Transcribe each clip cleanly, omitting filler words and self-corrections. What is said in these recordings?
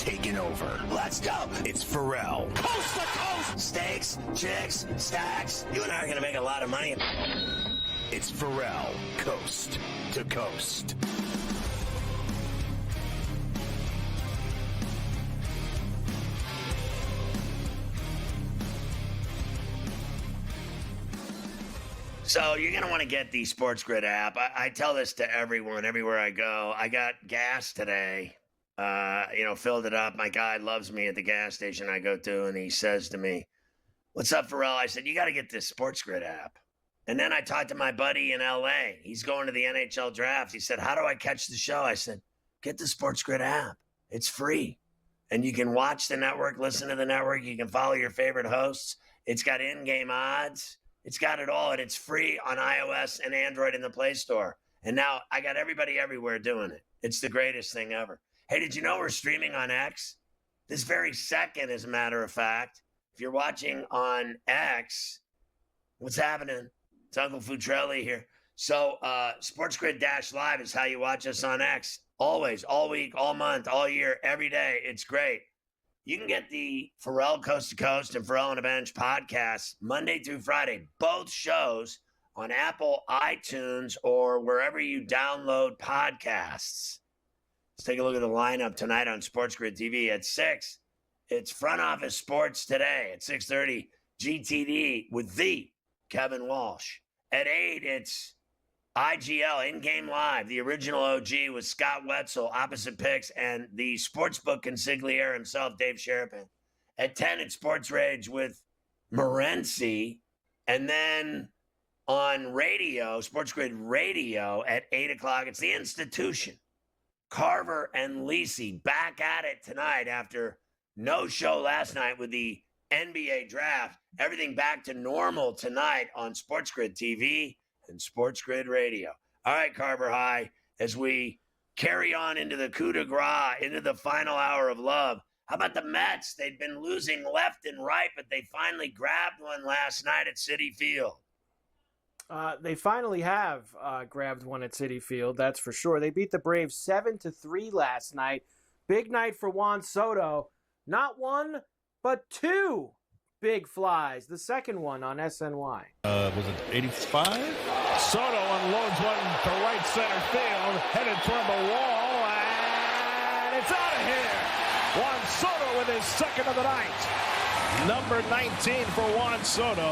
taking over. Let's go. It's Ferrall. Coast to coast. Steaks, chicks, stacks. You and I are going to make a lot of money. It's Ferrall, coast to coast. So you're going to want to get the SportsGrid app. I tell this to everyone, everywhere I go. I got gas today, filled it up. My guy loves me at the gas station I go to, and he says to me, "What's up, Ferrall?" I said, "You got to get this SportsGrid app." And then I talked to my buddy in L.A. He's going to the NHL draft. He said, "How do I catch the show?" I said, "Get the SportsGrid app. It's free. And you can watch the network, listen to the network. You can follow your favorite hosts. It's got in-game odds. It's got it all, and it's free on iOS and Android in the Play Store. And now I got everybody everywhere doing it. It's the greatest thing ever. Hey, did you know we're streaming on X? This very second, as a matter of fact. If you're watching on X, what's happening? It's Uncle Futrelli here. So SportsGrid-Live is how you watch us on X. Always, all week, all month, all year, every day. It's great. You can get the Ferrall Coast to Coast and Ferrall on a Bench podcasts Monday through Friday, both shows on Apple, iTunes, or wherever you download podcasts. Let's take a look at the lineup tonight on SportsGrid TV. At 6, it's Front Office Sports Today. At 6:30, GTD with the Kevin Walsh. At 8, it's IGL, In-Game Live, the original OG with Scott Wetzel, Opposite Picks, and the sportsbook consigliere himself, Dave Sherapin. At 10, it's Sports Rage with Morency. And then on radio, SportsGrid Radio, at 8 o'clock, it's The Institution. Carver and Lisi back at it tonight after no show last night with the NBA draft. Everything back to normal tonight on SportsGrid TV and SportsGrid Radio. All right, Carver High, as we carry on into the coup de grace, into the final hour of love, how about the Mets? They'd been losing left and right, but they finally grabbed one last night at Citi Field. They finally have grabbed one at Citi Field, that's for sure. They beat the Braves 7-3 last night. Big night for Juan Soto. Not one, but two big flies. The second one on SNY. Was it 85? Soto unloads one to right center field, headed toward the wall, and it's out of here. Juan Soto with his second of the night. Number 19 for Juan Soto.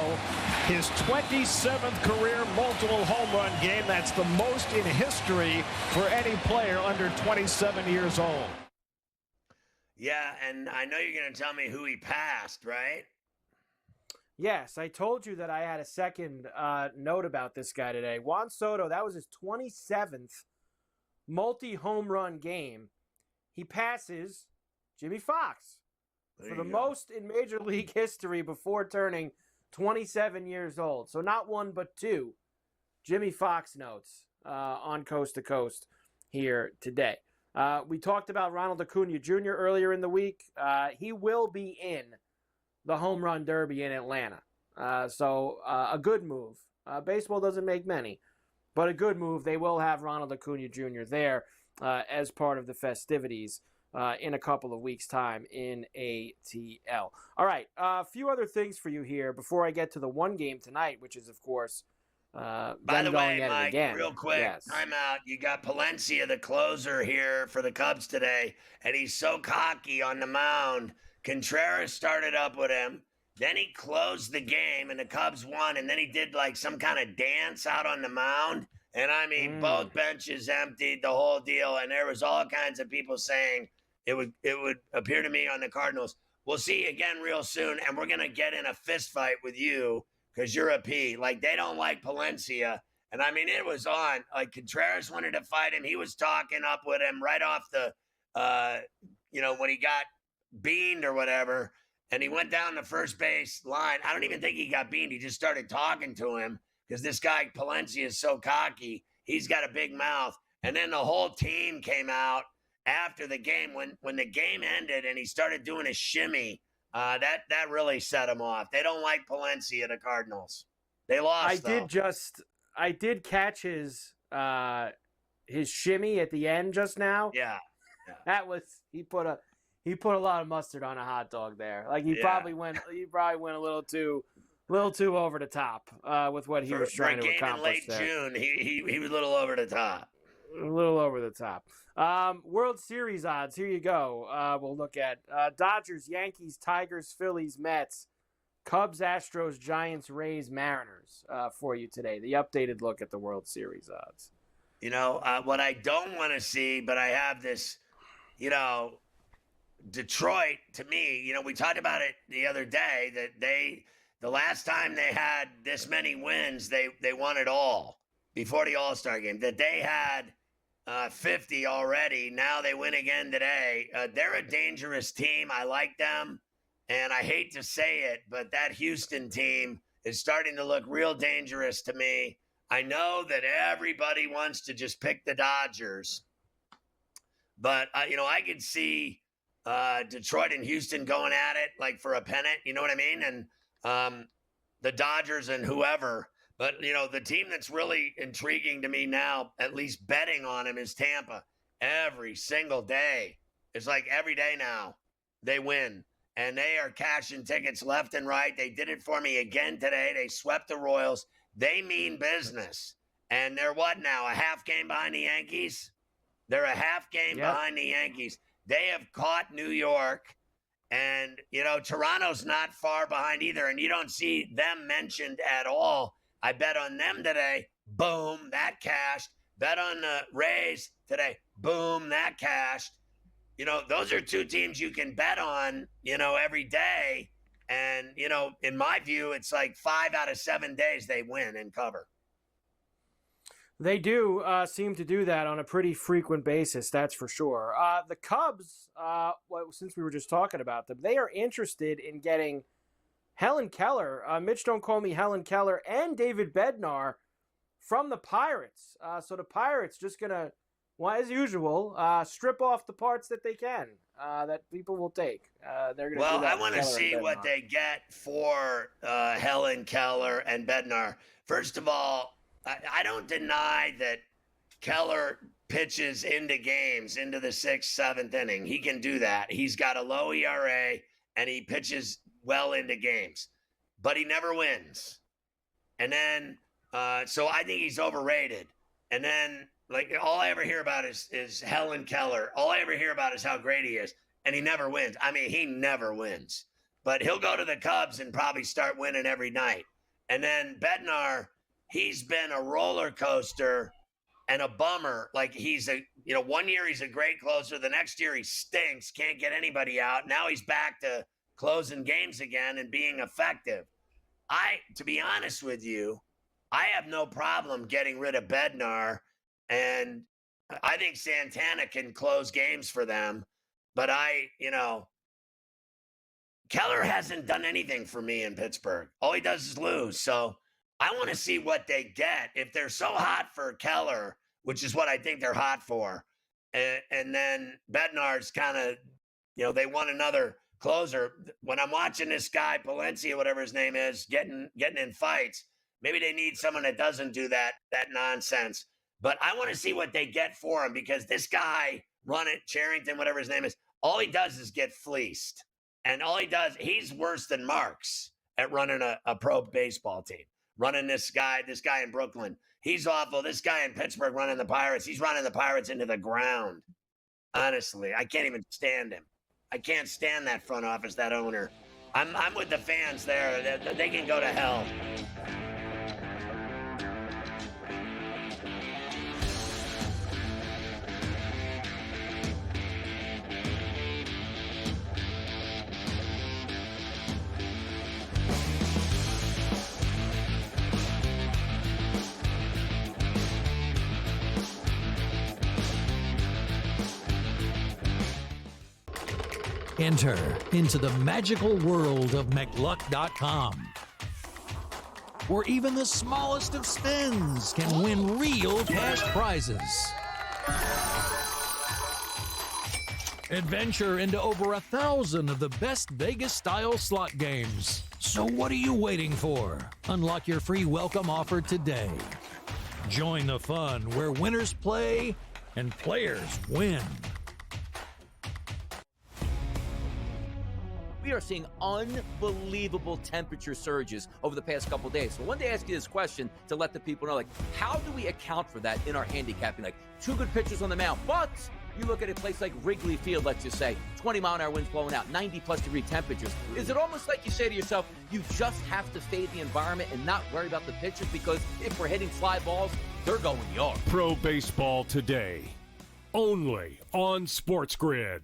His 27th career multiple home run game. That's the most in history for any player under 27 years old. Yeah, and I know you're going to tell me who he passed, right? Yes, I told you that I had a second note about this guy today. Juan Soto, that was his 27th multi-home run game. He passes Jimmy Fox for the most in Major League history before turning 27 years old. So not one, but two Jimmy Fox notes on Coast to Coast here today. We talked about Ronald Acuna Jr. earlier in the week. He will be in the home run derby in Atlanta. So a good move. Baseball doesn't make many, but a good move. They will have Ronald Acuna Jr. there as part of the festivities in a couple of weeks' time in ATL. All right, a few other things for you here before I get to the one game tonight, which is, of course, by the way, Mike, real quick, timeout. You got Palencia, the closer here for the Cubs today, and he's so cocky on the mound. Contreras started up with him. Then he closed the game, and the Cubs won, and then he did like some kind of dance out on the mound. And, I mean, both benches emptied, the whole deal, and there was all kinds of people saying it would appear to me on the Cardinals. We'll see you again real soon, and we're going to get in a fist fight with you because you're a P. Like, they don't like Palencia. And, I mean, it was on. Like, Contreras wanted to fight him. He was talking up with him right off the, when he got beaned or whatever, and he went down the first base line. I don't even think he got beaned. He just started talking to him because this guy Palencia is so cocky. He's got a big mouth. And then the whole team came out after the game when the game ended and he started doing a shimmy. That really set him off. They don't like Palencia, the Cardinals. They lost. I did catch his shimmy at the end just now. Yeah. That was he he put a lot of mustard on a hot dog there. Like he Yeah. probably went a little too over the top with what he was trying to accomplish in late there. June, he was a little over the top. A little over the top. World Series odds. Here you go. We'll look at Dodgers, Yankees, Tigers, Phillies, Mets, Cubs, Astros, Giants, Rays, Mariners for you today. The updated look at the World Series odds. You know, what I don't want to see, but I have this, you know, Detroit, to me, you know, we talked about it the other day that the last time they had this many wins, they won it all before the All-Star game. That they had 50 already. Now they win again today. They're a dangerous team. I like them. And I hate to say it, but that Houston team is starting to look real dangerous to me. I know that everybody wants to just pick the Dodgers, but you know, I could see Detroit and Houston going at it like for a pennant, you know what I mean? And the Dodgers and whoever. But, you know, the team that's really intriguing to me now, at least betting on them, is Tampa. Every single day. It's like every day now they win. And they are cashing tickets left and right. They did it for me again today. They swept the Royals. They mean business. And they're what now, a half game behind the Yankees? They're a half game behind the Yankees. They have caught New York. And, you know, Toronto's not far behind either. And you don't see them mentioned at all. I bet on them today. Boom, that cashed. Bet on the Rays today. Boom, that cashed. You know, those are two teams you can bet on, you know, every day. And, you know, in my view, it's like 5 out of 7 days they win and cover. They do seem to do that on a pretty frequent basis, that's for sure. The Cubs, since we were just talking about them, they are interested in getting Helen Keller, Mitch Don't Call Me Helen Keller, and David Bednar from the Pirates. So the Pirates just going to, well, as usual, strip off the parts that they can, that people will take. They're going to do that. I want to see what they get for Helen Keller and Bednar. First of all, I don't deny that Keller pitches into games, into the 6th, 7th inning. He can do that. He's got a low ERA, and he pitches well into games. But he never wins. And then, so I think he's overrated. And then, like, all I ever hear about is Helen Keller. All I ever hear about is how great he is. And he never wins. I mean, he never wins. But he'll go to the Cubs and probably start winning every night. And then Bednar, he's been a roller coaster and a bummer. Like, he's a, you know, one year he's a great closer. The next year he stinks, can't get anybody out. Now he's back to closing games again and being effective. To be honest with you, I have no problem getting rid of Bednar. And I think Santana can close games for them. But Keller hasn't done anything for me in Pittsburgh. All he does is lose. So I want to see what they get. If they're so hot for Keller, which is what I think they're hot for, and then Bednar's kind of, you know, they want another closer. When I'm watching this guy, Palencia, whatever his name is, getting in fights, maybe they need someone that doesn't do that nonsense. But I want to see what they get for him, because this guy, Charrington, whatever his name is, all he does is get fleeced. And all he does, he's worse than Marks at running a pro baseball team. Running this guy in Brooklyn. He's awful. This guy in Pittsburgh running the Pirates, he's running the Pirates into the ground. Honestly, I can't even stand him. I can't stand that front office, that owner. I'm with the fans there. They can go to hell. Enter into the magical world of McLuck.com, where even the smallest of spins can win real cash prizes. Adventure into over 1,000 of the best Vegas-style slot games. So what are you waiting for? Unlock your free welcome offer today. Join the fun where winners play and players win. We are seeing unbelievable temperature surges over the past couple days. So I wanted to ask you this question to let the people know, like, how do we account for that in our handicapping? Like, 2 good pitchers on the mound, but you look at a place like Wrigley Field, let's just say, 20-mile-an-hour winds blowing out, 90-plus degree temperatures. Is it almost like you say to yourself, you just have to fade the environment and not worry about the pitchers, because if we're hitting fly balls, they're going yard? Pro Baseball Today, only on SportsGrid.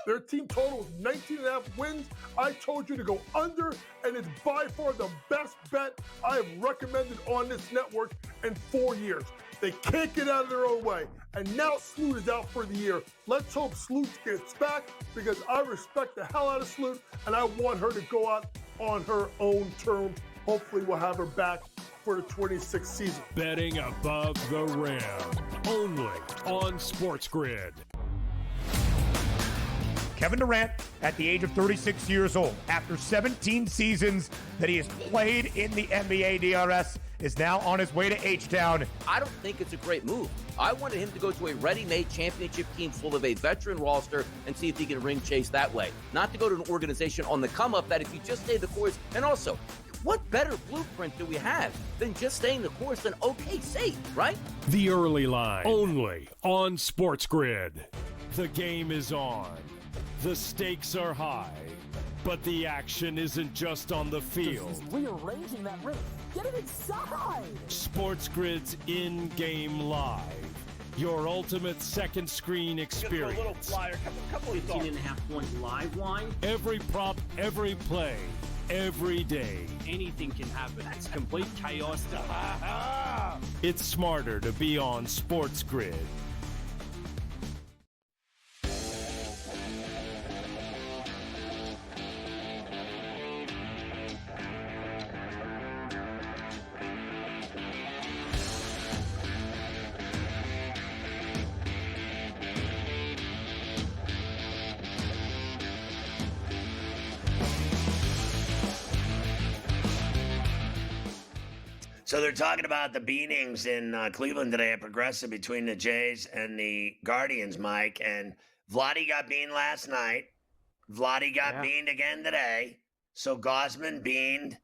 Their team total is 19.5 wins. I told you to go under, and it's by far the best bet I have recommended on this network in 4 years. They can't get out of their own way. And now Sloot is out for the year. Let's hope Sloot gets back, because I respect the hell out of Sloot, and I want her to go out on her own terms. Hopefully we'll have her back for the 26th season. Betting above the rim, only on SportsGrid. Kevin Durant, at the age of 36 years old, after 17 seasons that he has played in the NBA DRS, is now on his way to H-Town. I don't think it's a great move. I wanted him to go to a ready-made championship team full of a veteran roster and see if he can ring chase that way. Not to go to an organization on the come-up that if you just stay the course, and also, what better blueprint do we have than just staying the course and okay, safe, right? The Early Line, only on SportsGrid. The game is on. The stakes are high, but the action isn't just on the field. He's rearranging that rim. Get it inside! SportsGrid's in-game live. Your ultimate second screen experience. A little flyer, couple of 15.5 point live line. Every prop, every play, every day. Anything can happen. It's complete chaos. It's smarter to be on SportsGrid. So they're talking about the beatings in Cleveland today at Progressive between the Jays and the Guardians, Mike. And Vladdy got beaned last night. Vladdy got beaned again today. So Gausman beaned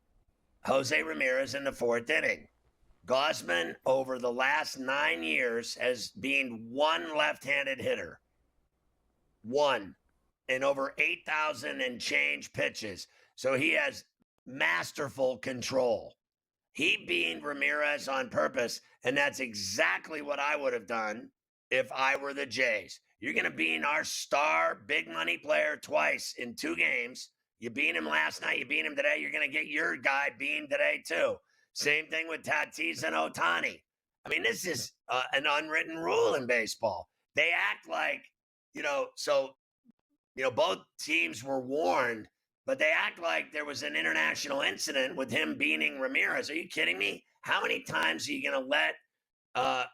Jose Ramirez in the 4th inning. Gausman, over the last 9 years, has beaned one left-handed hitter. One. In over 8,000 and change pitches. So he has masterful control. He beaned Ramirez on purpose, and that's exactly what I would have done if I were the Jays. You're going to bean our star big money player twice in 2 games. You beat him last night, you beat him today, you're going to get your guy beaned today too. Same thing with Tatis and Ohtani. I mean, this is an unwritten rule in baseball. They act like, both teams were warned, but they act like there was an international incident with him beaning Ramirez. Are you kidding me? How many times are you going to let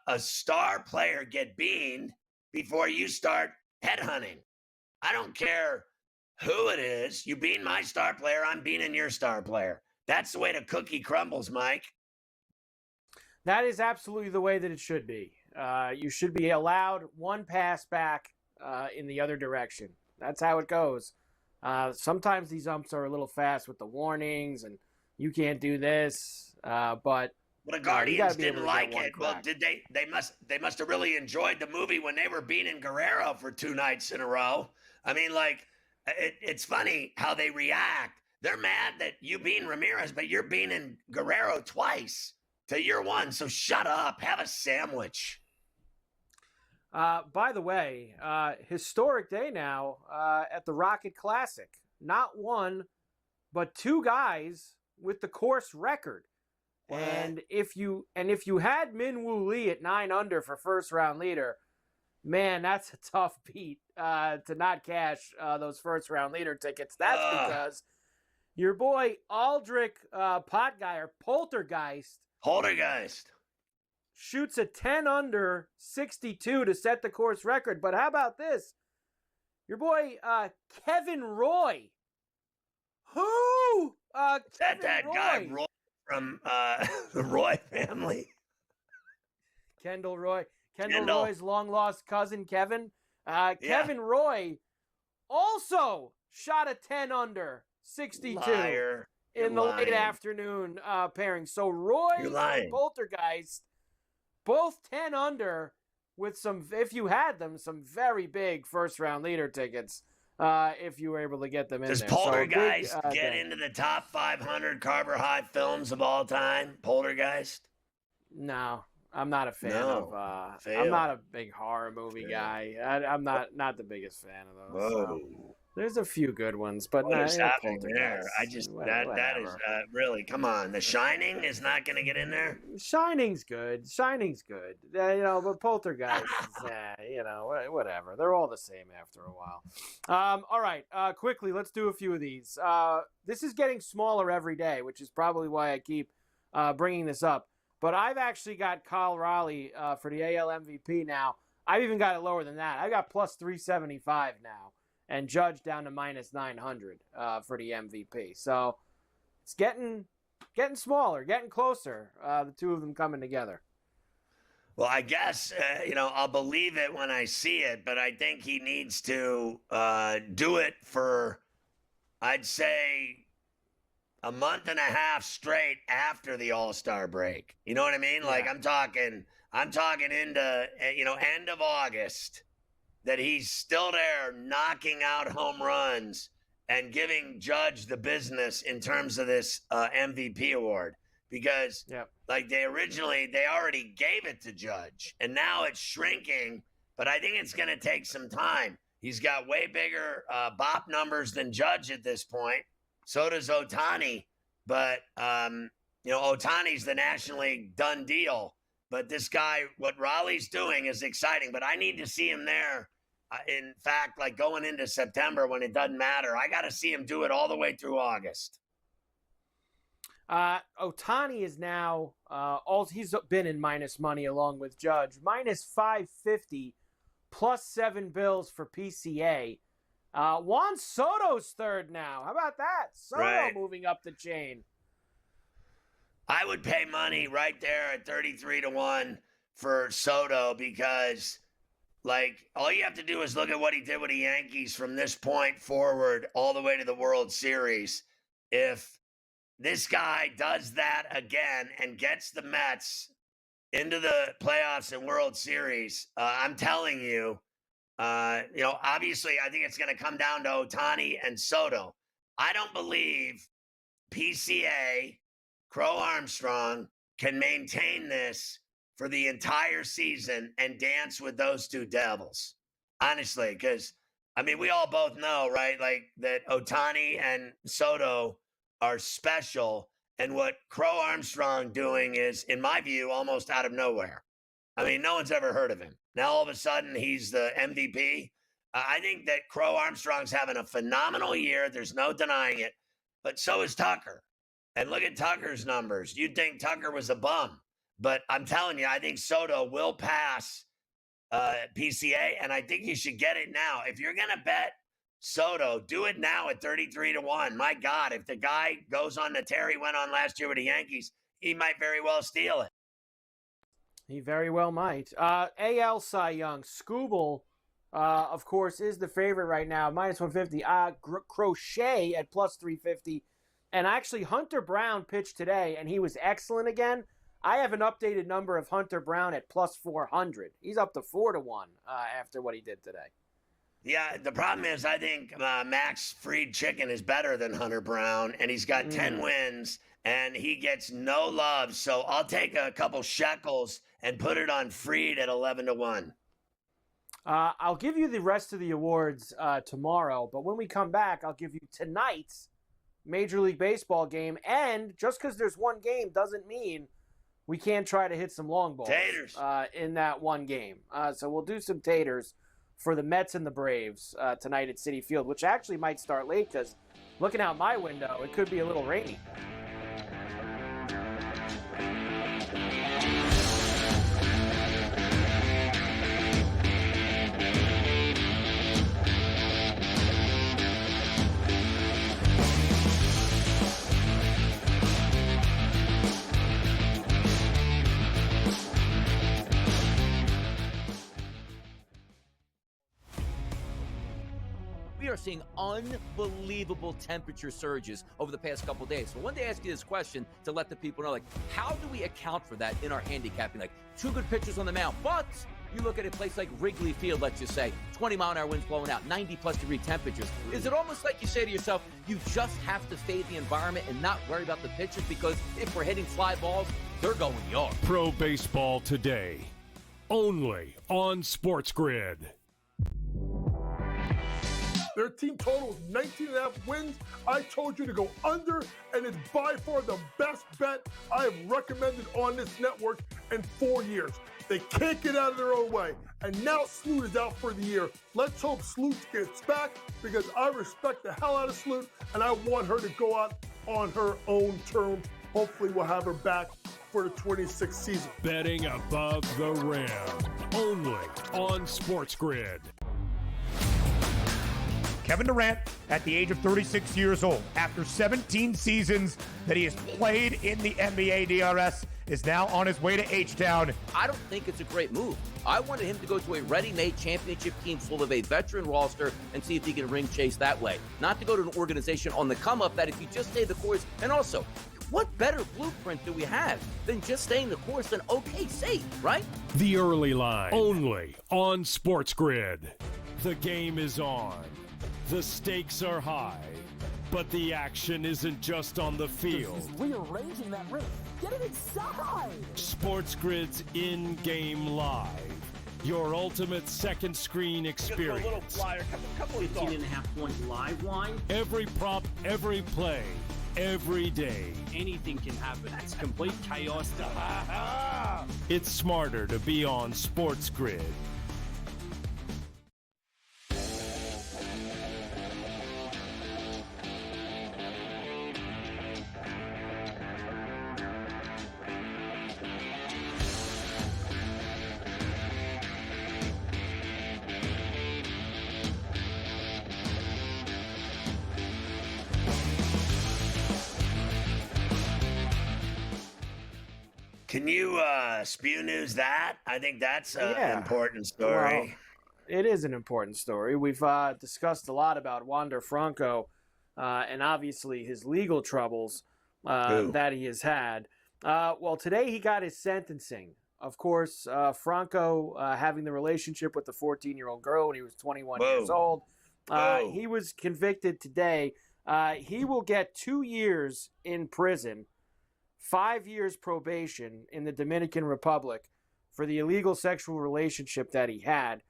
a star player get beaned before you start headhunting? I don't care who it is. You bean my star player, I'm beaning your star player. That's the way the cookie crumbles, Mike. That is absolutely the way that it should be. You should be allowed one pass back in the other direction. That's how it goes. Sometimes these umps are a little fast with the warnings, and you can't do this. But the Guardians didn't like it. Well, did they? They must have really enjoyed the movie when they were beating Guerrero for 2 nights in a row. I mean, it's funny how they react. They're mad that you beat Ramirez, but you're beating Guerrero twice to year 1. So shut up. Have a sandwich. By the way, historic day now at the Rocket Classic. Not 1, but 2 guys with the course record. What? And if you had Min-Woo Lee at 9 under for first round leader, man, that's a tough beat to not cash those first round leader tickets. That's because your boy Aldrich Poltergeist shoots a 10 under 62 to set the course record. But how about this? Your boy Kevin Roy. Who? That guy Roy from the Roy family. Kendall Roy's long lost cousin Kevin. Kevin Roy also shot a 10 under 62 Liar. in the late afternoon pairing. So Roy and Poltergeist, both 10 under with some, if you had them, some very big first-round leader tickets if you were able to get them in Does there. Poltergeist So get into the top 500 Carver High films of all time? Poltergeist? No, I'm not a fan of. Fail. I'm not a big horror movie guy. I'm not the biggest fan of those. So. There's a few good ones, but what is happening there? I just that is really, come on. The Shining is not going to get in there. Shining's good. But Poltergeist, whatever. They're all the same after a while. All right, quickly, let's do a few of these. This is getting smaller every day, which is probably why I keep bringing this up. But I've actually got Kyle Raleigh for the AL MVP now. I've even got it lower than that. I got plus 375 now. And Judge down to minus 900 for the MVP. So it's getting smaller, getting closer, the two of them coming together. Well, I guess, I'll believe it when I see it, but I think he needs to do it for, I'd say, a month and a half straight after the All-Star break. You know what I mean? Yeah. Like I'm talking into, end of August. That he's still there knocking out home runs and giving Judge the business in terms of this MVP award. Because they already gave it to Judge. And now it's shrinking, but I think it's going to take some time. He's got way bigger BOP numbers than Judge at this point. So does Ohtani. But, Ohtani's the nationally done deal. But this guy, what Raleigh's doing is exciting. But I need to see him there. In fact, like going into September when it doesn't matter, I got to see him do it all the way through August. Ohtani is now, he's been in minus money along with Judge. Minus 550, plus 7 bills for PCA. Juan Soto's third now. How about that? Soto moving up the chain. I would pay money right there at 33-1 for Soto because... all you have to do is look at what he did with the Yankees from this point forward all the way to the World Series. If this guy does that again and gets the Mets into the playoffs and World Series, I'm telling you, obviously I think it's going to come down to Ohtani and Soto. I don't believe PCA, Crow Armstrong, can maintain this for the entire season and dance with those two devils. Honestly, because, we all both know, right, that Ohtani and Soto are special, and what Crow Armstrong doing is, in my view, almost out of nowhere. No one's ever heard of him. Now, all of a sudden, he's the MVP. I think that Crow Armstrong's having a phenomenal year. There's no denying it. But so is Tucker. And look at Tucker's numbers. You'd think Tucker was a bum. But I'm telling you, I think Soto will pass PCA, and I think you should get it now. If you're going to bet Soto, do it now at 33-1. My God, if the guy goes on the tear he went on last year with the Yankees, he might very well steal it. He very well might. AL Cy Young, Skubal, of course, is the favorite right now, minus 150. Crochet at plus 350. And actually, Hunter Brown pitched today, and he was excellent again. I have an updated number of Hunter Brown at plus 400. He's up to 4-1 after what he did today. Yeah, the problem is I think Max Fried Chicken is better than Hunter Brown, and he's got 10 wins, and he gets no love. So I'll take a couple shekels and put it on Fried at 11-1. I'll give you the rest of the awards tomorrow, but when we come back, I'll give you tonight's Major League Baseball game. And just because there's one game doesn't mean we can't try to hit some long balls in that one game. So we'll do some taters for the Mets and the Braves tonight at Citi Field, which actually might start late because looking out my window, it could be a little rainy. we are seeing unbelievable temperature surges over the past couple days. So one day I ask you this question to let the people know, like, how do we account for that in our handicapping? Like, two good pitchers on the mound, but you look at a place like Wrigley Field, let's just say, 20-mile-an-hour winds blowing out, 90-plus degree temperatures. Is it almost like you say to yourself, you just have to fade the environment and not worry about the pitchers, because if we're hitting fly balls, they're going yard? Pro Baseball Today, only on SportsGrid. Their team total is 19.5 wins. I told you to go under, and it's by far the best bet I have recommended on this network in 4 years. They can't get out of their own way. And now Sloot is out for the year. Let's hope Sloot gets back, because I respect the hell out of Sloot, and I want her to go out on her own terms. Hopefully we'll have her back for the 26th season. Betting above the rim, only on SportsGrid. Kevin Durant, at the age of 36 years old, after 17 seasons that he has played in the NBA DRS, is now on his way to H-Town. I don't think it's a great move. I wanted him to go to a ready-made championship team full of a veteran roster and see if he can ring chase that way. Not to go to an organization on the come-up that if you just stay the course, and also, what better blueprint do we have than just staying the course and okay, safe, right? The early line, only on SportsGrid. The game is on. The stakes are high, but the action isn't just on the field. He's rearranging that roof. Get it inside! SportsGrid's in-game live, your ultimate second screen experience. A little flyer, couple 15.5-point live line. Every prop, every play, every day. Anything can happen. It's complete chaos. It's smarter to be on SportsGrid. Can you spew news that? I think that's an important story. Well, it is an important story. We've discussed a lot about Wander Franco and obviously his legal troubles that he has had. Well, today he got his sentencing. Of course, Franco having the relationship with the 14-year-old girl when he was 21 years old. He was convicted today. He will get 2 years in prison, 5 years probation in the Dominican Republic for the illegal sexual relationship that he had.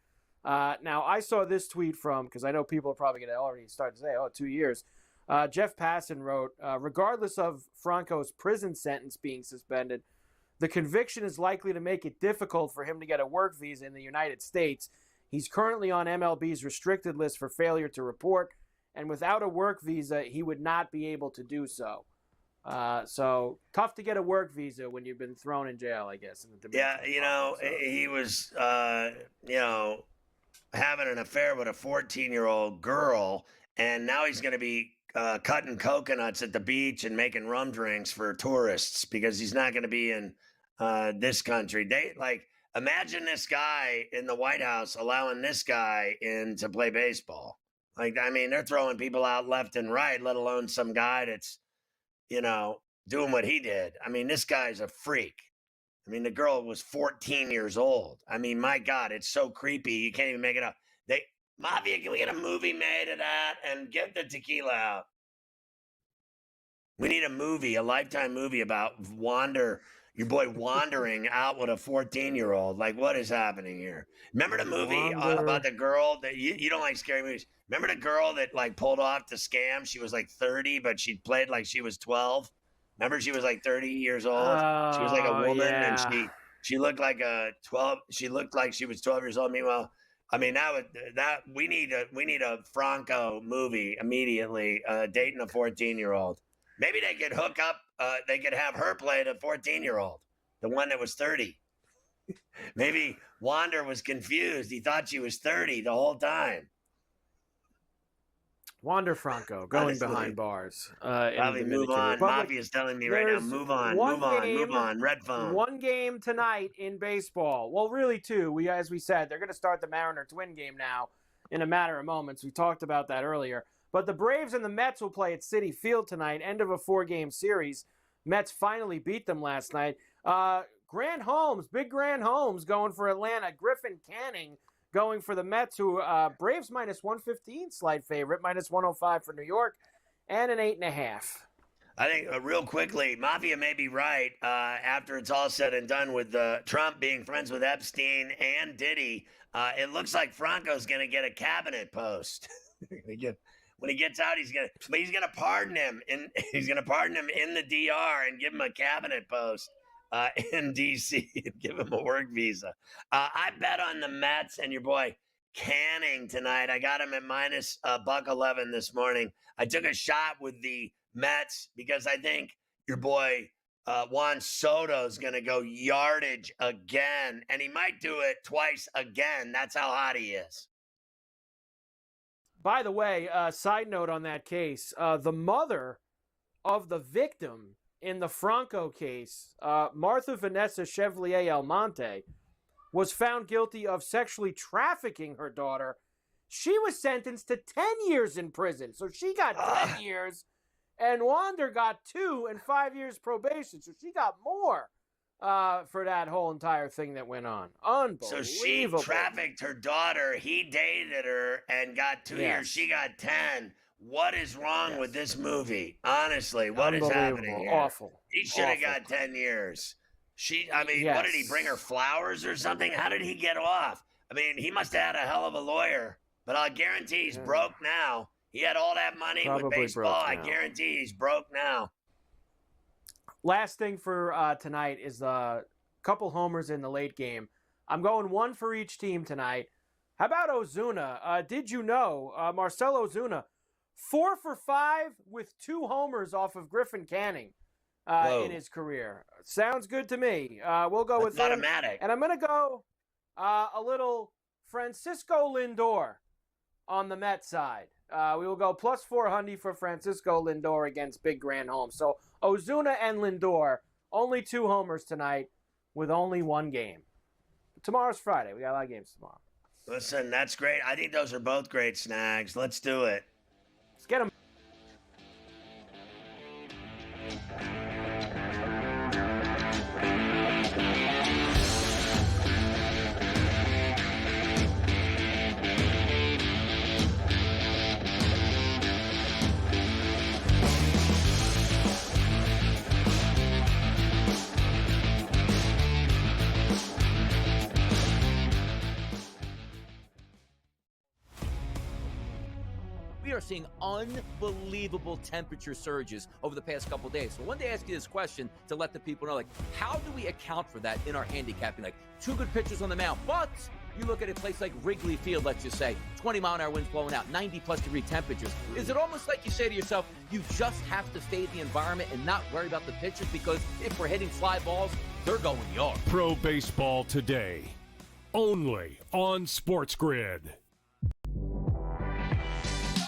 Now, I saw this tweet from, because I know people are probably going to already start to say, 2 years. Jeff Passan wrote, regardless of Franco's prison sentence being suspended, the conviction is likely to make it difficult for him to get a work visa in the United States. He's currently on MLB's restricted list for failure to report, and without a work visa, he would not be able to do so. So tough to get a work visa when you've been thrown in jail, I guess. In the He was, having an affair with a 14-year-old girl, and now he's going to be cutting coconuts at the beach and making rum drinks for tourists because he's not going to be in this country. Imagine this guy in the White House allowing this guy in to play baseball. They're throwing people out left and right, let alone some guy that's, doing what he did. This guy's a freak. The girl was 14 years old. My God, it's so creepy. You can't even make it up. Mafia, can we get a movie made of that and get the tequila out? We need a movie, a Lifetime movie about your boy wandering out with a 14-year-old. What is happening here? Remember the movie about the girl that you don't like scary movies? Remember the girl that pulled off the scam? She was 30, but she played like she was 12. Remember, she was 30 years old. She was a woman, and she looked like a 12. She looked like she was 12 years old. Meanwhile, we need a Franco movie immediately. Dating a 14-year-old. Maybe they could hook up. They could have her play the 14-year-old, the one that was 30. Maybe Wander was confused. He thought she was 30 the whole time. Wander Franco going behind bars. Probably move on. Mafia's telling me right now, move on. Red phone. One game tonight in baseball. Well, really two. As we said, they're going to start the Mariner Twin game now in a matter of moments. We talked about that earlier. But the Braves and the Mets will play at Citi Field tonight, end of a 4-game series. Mets finally beat them last night. Grant Holmes, big Grant Holmes going for Atlanta. Griffin Canning going for the Mets, who Braves minus 115, slight favorite, minus 105 for New York, and an 8.5. I think real quickly, Mafia may be right after it's all said and done with Trump being friends with Epstein and Diddy. It looks like Franco's going to get a cabinet post. When he gets out, he's gonna pardon him, and he's gonna pardon him in the DR and give him a cabinet post in DC and give him a work visa. I bet on the Mets and your boy Canning tonight. I got him at minus $111 this morning. I took a shot with the Mets because I think your boy Juan Soto is gonna go yardage again, and he might do it twice again. That's how hot he is. By the way, side note on that case, the mother of the victim in the Franco case, Martha Vanessa Chevalier Almonte, was found guilty of sexually trafficking her daughter. She was sentenced to 10 years in prison. So she got 10 years, and Wander got 2 and 5 years probation. So she got more for that whole entire thing that went on. Unbelievable. So she trafficked her daughter. He dated her and got 2 years. She got 10. What is wrong with this movie? Honestly, what is happening here? Awful. He should have got 10 years. What did he bring her flowers or something? How did he get off? I mean, he must have had a hell of a lawyer, but I'll guarantee he's broke now. He had all that money with baseball. I guarantee he's broke now. Last thing for tonight is a couple homers in the late game. I'm going 1 for each team tonight. How about Ozuna? Did you know Marcell Ozuna, 4 for 5 with 2 homers off of Griffin Canning in his career? Sounds good to me. We'll go with him. Automatic. And I'm going to go a little Francisco Lindor on the Mets side. We will go plus 400 for Francisco Lindor against Big Grant Holmes. So Ozuna and Lindor, only 2 homers tonight with only 1 game. Tomorrow's Friday. We got a lot of games tomorrow. Listen, that's great. I think those are both great snags. Let's do it. Let's get them. We are seeing unbelievable temperature surges over the past couple days. So I wanted to ask you this question to let the people know, like, how do we account for that in our handicapping? Like, 2 good pitchers on the mound, but you look at a place like Wrigley Field, let's just say, 20-mile-an-hour winds blowing out, 90-plus degree temperatures. Is it almost like you say to yourself, you just have to stay in the environment and not worry about the pitchers, because if we're hitting fly balls, they're going yard? Pro Baseball Today, only on SportsGrid.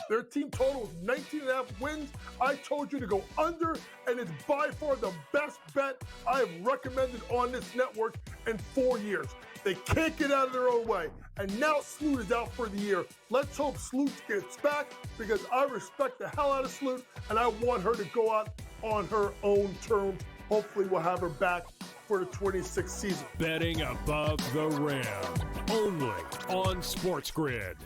Their team total is 19.5 wins. I told you to go under, and it's by far the best bet I have recommended on this network in 4 years. They can't get out of their own way, and now Sloot is out for the year. Let's hope Sloot gets back, because I respect the hell out of Sloot, and I want her to go out on her own terms. Hopefully we'll have her back for the 26th season. Betting above the rim, only on SportsGrid.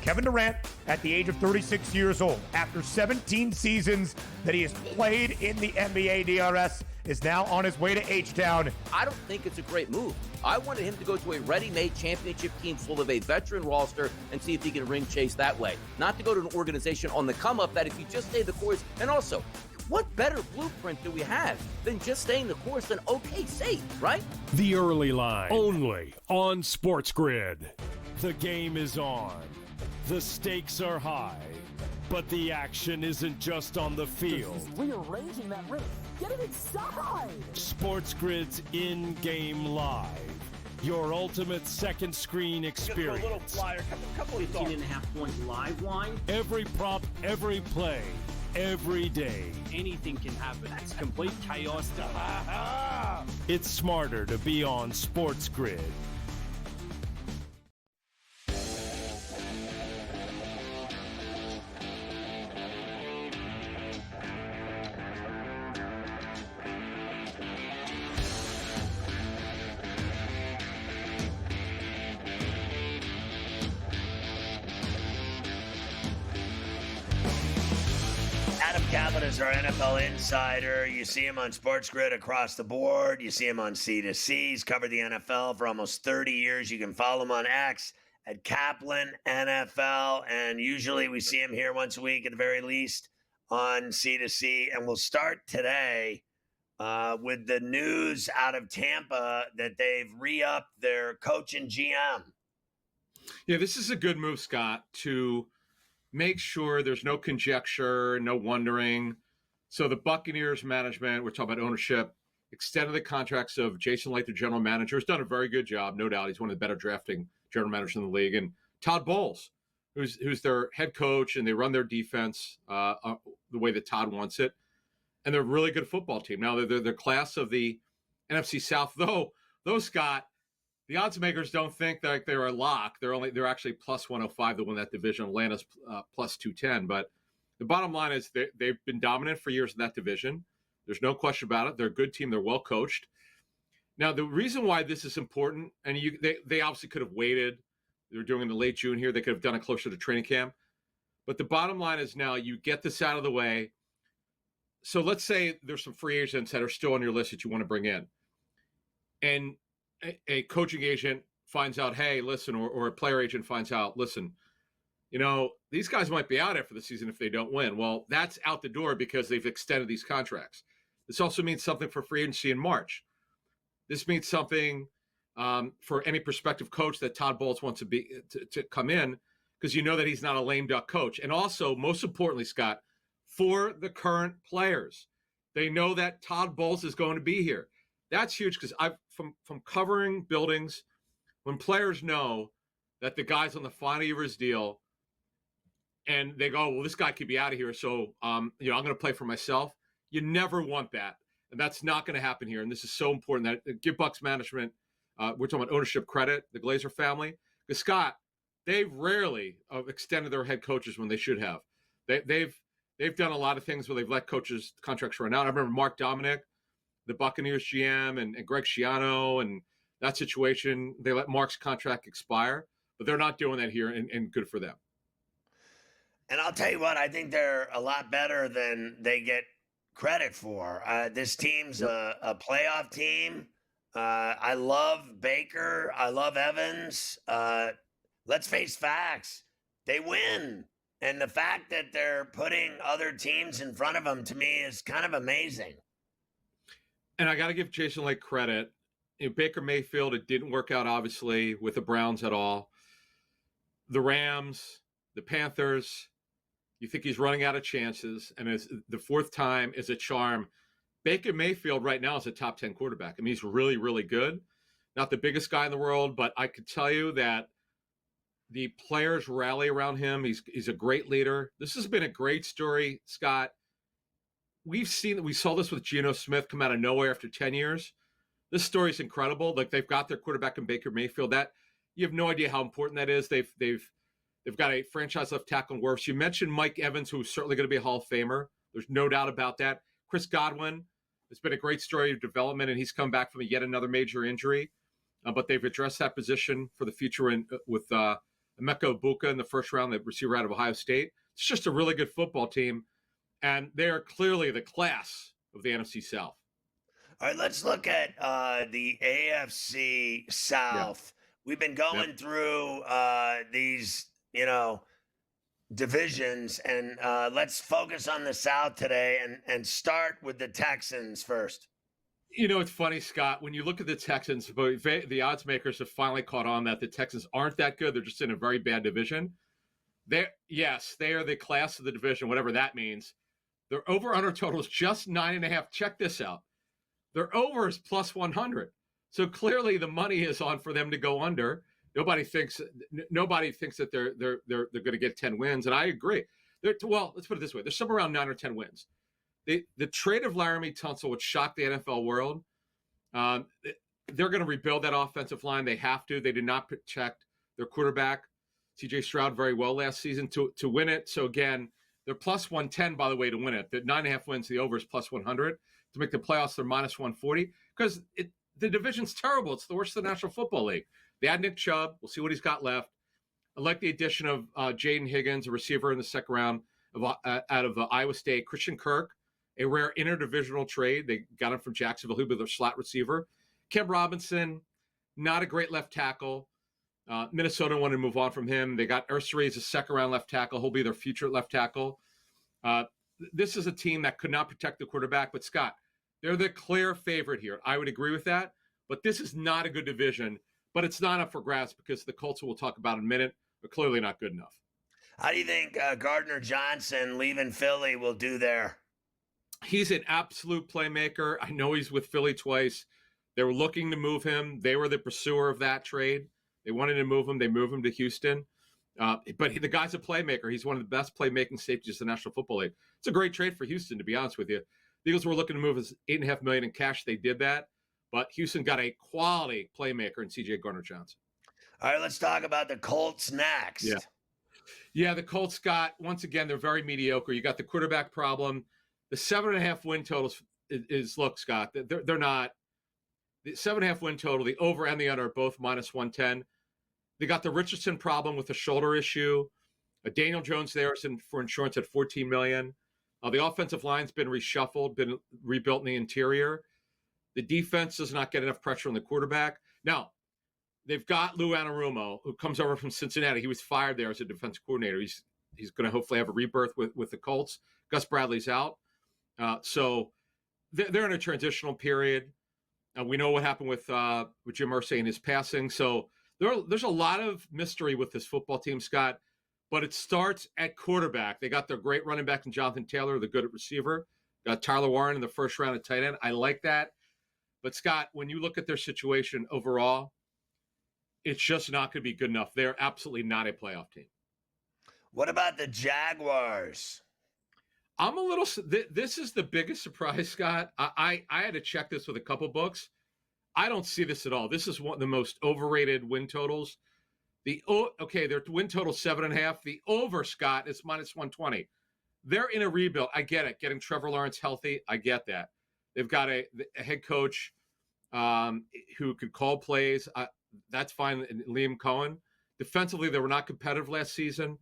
Kevin Durant, at the age of 36 years old, after 17 seasons that he has played in the NBA DRS, is now on his way to H-Town. I don't think it's a great move. I wanted him to go to a ready-made championship team full of a veteran roster and see if he can ring chase that way. Not to go to an organization on the come-up that if you just stay the course, and also, what better blueprint do we have than just staying the course and okay, safe, right? The Early Line, only on SportsGrid. The game is on. The stakes are high, but the action isn't just on the field. He's rearranging that rim. Get it inside! SportsGrid's in-game live. Your ultimate second screen experience. A little flyer, couple 18.5-point live line. Every prop, every play, every day. Anything can happen. That's complete chaos. It's smarter to be on SportsGrid. Scott is our NFL insider. You see him on SportsGrid across the board. You see him on C2C. He's covered the NFL for almost 30 years. You can follow him on X at Kaplan NFL. And usually we see him here once a week at the very least on C2C. And we'll start today with the news out of Tampa that they've re-upped their coach and GM. Yeah, this is a good move, Scott, to make sure there's no conjecture, no wondering. So the Buccaneers management, we're talking about ownership, extended the contracts of Jason Licht, the general manager, has done a very good job, no doubt. He's one of the better drafting general managers in the league. And Todd Bowles, who's their head coach, and they run their defense the way that Todd wants it. And they're a really good football team. Now, they're the class of the NFC South, though, Scott, the odds makers don't think that they're a lock. They're actually plus 105 to win that division. Atlanta's plus 210. But the bottom line is they've been dominant for years in that division. There's no question about it. They're a good team. They're well coached. Now, the reason why this is important, and they obviously could have waited. They're doing it in late June here. They could have done it closer to training camp. But the bottom line is now you get this out of the way. So let's say there's some free agents that are still on your list that you want to bring in. And a coaching agent finds out, hey, listen, or a player agent finds out, listen, these guys might be out after the season if they don't win. Well, that's out the door because they've extended these contracts. This also means something for free agency in March. This means something for any prospective coach that Todd Bowles wants to come in, because you know that he's not a lame duck coach. And also, most importantly, Scott, for the current players, they know that Todd Bowles is going to be here. That's huge, because I've from covering buildings, when players know that the guy's on the final year of his deal, and they go, well, this guy could be out of here, so I'm going to play for myself. You never want that, and that's not going to happen here. And this is so important that give Bucs management, we're talking about ownership credit, the Glazer family, because Scott, they've rarely extended their head coaches when they should have. They've done a lot of things where they've let coaches' contracts run out. I remember Mark Dominic, the Buccaneers GM, and Greg Schiano, and that situation, they let Mark's contract expire, but they're not doing that here, and good for them. And I'll tell you what, I think they're a lot better than they get credit for. This team's a playoff team. I love Baker. I love Evans. Let's face facts. They win. And the fact that they're putting other teams in front of them, to me, is kind of amazing. And I got to give Jason Licht credit. Baker Mayfield, it didn't work out, obviously, with the Browns at all. The Rams, the Panthers, you think he's running out of chances. And the fourth time is a charm. Baker Mayfield right now is a top 10 quarterback. I mean, he's really, really good. Not the biggest guy in the world, but I could tell you that the players rally around him. He's a great leader. This has been a great story, Scott. We saw this with Geno Smith come out of nowhere after 10 years. This story is incredible. Like, they've got their quarterback in Baker Mayfield. That you have no idea how important that is. They've got a franchise left tackle in Wirfs. You mentioned Mike Evans, who's certainly going to be a Hall of Famer. There's no doubt about that. Chris Godwin, it's been a great story of development, and he's come back from yet another major injury. But they've addressed that position for the future with Emeka Egbuka in the first round, the receiver out of Ohio State. It's just a really good football team. And they are clearly the class of the NFC South. All right, let's look at the AFC South. Yeah. We've been going through these, divisions, and let's focus on the South today and start with the Texans first. It's funny, Scott, when you look at the Texans, the odds makers have finally caught on that the Texans aren't that good. They're just in a very bad division. They are the class of the division, whatever that means. Their over-under total is just 9.5. Check this out. Their over is plus 100. So clearly the money is on for them to go under. Nobody thinks that they're going to get 10 wins, and I agree. Well, let's put it this way. They're somewhere around 9 or 10 wins. The trade of Laramie Tunsil would shock the NFL world. They're going to rebuild that offensive line. They have to. They did not protect their quarterback, C.J. Stroud, very well last season to win it. So, again, they're plus 110, by the way, to win it. The 9.5 wins, the over is plus 100. To make the playoffs, they're minus 140 because the division's terrible. It's the worst of the National Football League. They had Nick Chubb. We'll see what he's got left. I like the addition of Jaden Higgins, a receiver in the second round. out of Iowa State. Christian Kirk, a rare interdivisional trade. They got him from Jacksonville. He'll be their slot receiver. Kim Robinson, not a great left tackle. Minnesota wanted to move on from him. They got Ursary as a second-round left tackle. He'll be their future left tackle. This is a team that could not protect the quarterback. But, Scott, they're the clear favorite here. I would agree with that. But this is not a good division. But it's not up for grabs because the Colts, who we'll talk about in a minute, are clearly not good enough. How do you think Gardner Johnson leaving Philly will do there? He's an absolute playmaker. I know he's with Philly twice. They were looking to move him. They were the pursuer of that trade. They wanted to move him. They moved him to Houston. But the guy's a playmaker. He's one of the best playmaking safeties in the National Football League. It's a great trade for Houston, to be honest with you. The Eagles were looking to move his $8.5 million in cash. They did that. But Houston got a quality playmaker in C.J. Gardner-Johnson. All right, let's talk about the Colts next. Yeah, the Colts got, once again, they're very mediocre. You got the quarterback problem. The 7.5 win totals is look, Scott, they're not. The 7.5 win total, the over and the under are both minus 110. They got the Richardson problem with the shoulder issue. Daniel Jones there is for insurance at $14 million. The offensive line's been reshuffled, been rebuilt in the interior. The defense does not get enough pressure on the quarterback. Now, they've got Lou Anarumo, who comes over from Cincinnati. He was fired there as a defense coordinator. He's going to hopefully have a rebirth with the Colts. Gus Bradley's out. So they're in a transitional period. We know what happened with Jim Irsay and his passing. So there's a lot of mystery with this football team, Scott. But it starts at quarterback. They got their great running back in Jonathan Taylor, the good at receiver. Got Tyler Warren in the first round at tight end. I like that. But, Scott, when you look at their situation overall, it's just not going to be good enough. They're absolutely not a playoff team. What about the Jaguars? I'm a little – this is the biggest surprise, Scott. I had to check this with a couple books. I don't see this at all. This is one of the most overrated win totals. Their win total 7.5. The over, Scott, is minus 120. They're in a rebuild. I get it. Getting Trevor Lawrence healthy, I get that. They've got a head coach who could call plays. That's fine. And Liam Cohen. Defensively, they were not competitive last season.